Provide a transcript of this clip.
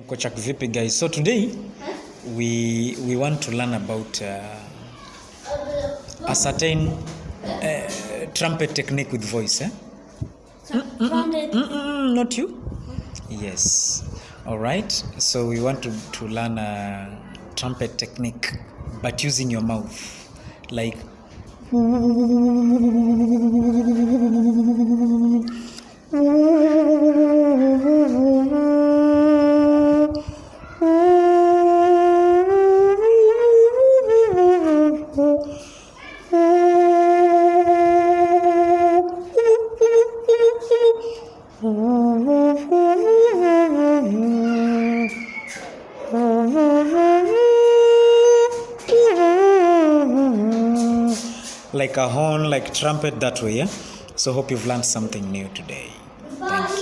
Kochak vipi guys. So today we want to learn about a certain trumpet technique with voice. Trumpet. Not you? Yes. All right. So we want to learn a trumpet technique, but using your mouth, like. Like a horn, like trumpet that way, yeah? So hope you've learned something new today. Thank you.